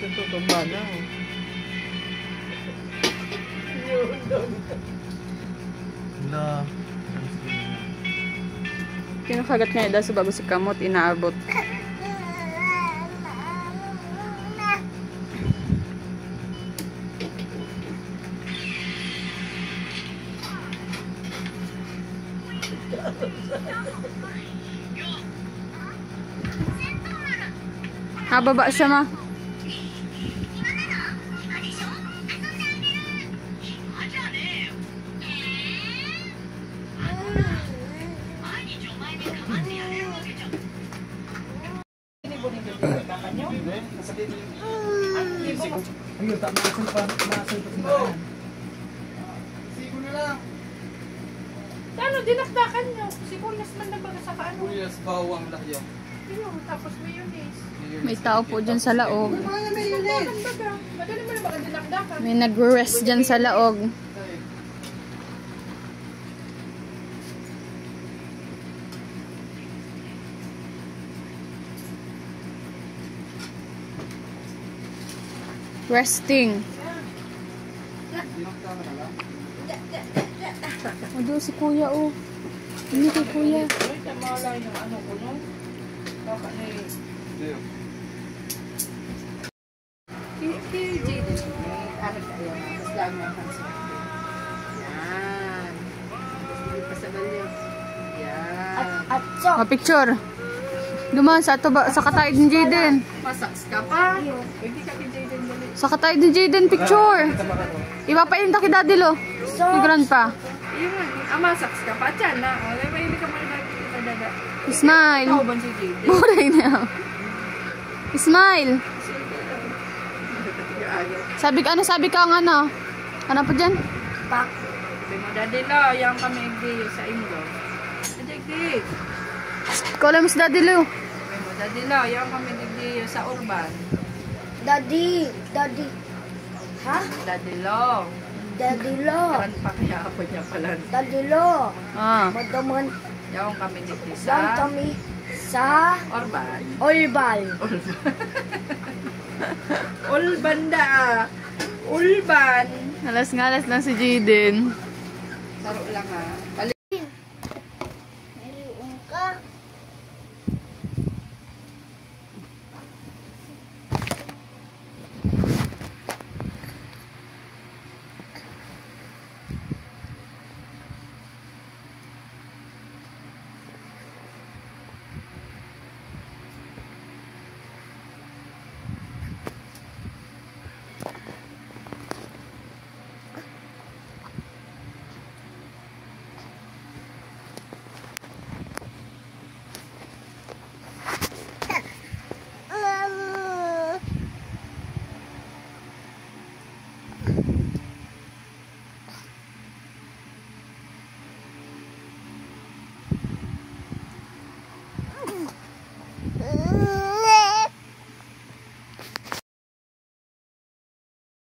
Natutumba na. Hala. Kinakagat nga daw sa bago si kamot, inaabot. Baba siya, ma. Ayun, tak masal pa sila. Sigo na lang. Ano, dinakdakan nyo. Sibuyas man na baga sa kaano. Sibuyas, bawang, lahyo. Ayun, tapos mayonnaise. May tao po dyan sa laog. Madali mo na baka dinakdakan. May nag-rest dyan sa laog. Resting. Ado si kuya, oh. Hindi kay kuya. Uy, tama lang yung ano ko nung. Baka na yun. Kay Jaden. Ano tayo na. Mas lang mga pansin. Yan. Tapos hindi pa sa balyo. Yan. Picture. Duman sa ato ba sa katay din Jaden. Masaks ka pa. Hindi ka kay Jaden dali. Sa katay din Jaden picture. Ipapainta kay daddy lo. Ni grandpa. Yun nga. Masaks ka pa. Tiyan na. May hindi ka muna dada. Smile. Ikaw ba si Jaden? Buray na. Smile. Sabi ka ang ano? Ano po dyan? Pak. Sabi mo, daddy lo, yang kami di sa inyo. Daddy. Ikaw lang mas daddy lo. Sabi mo, daddy lo, yang kami di sa urban. Daddy. Ha? Daddy lo. Daddy lo. Karan pa kaya ako niya pala. Daddy lo. Madaman. Yang kami di Dan sa kami sa urban. Olbal. Ulbanda. Ulban. Alas nga alas lang si Jaden. Saro lang ha.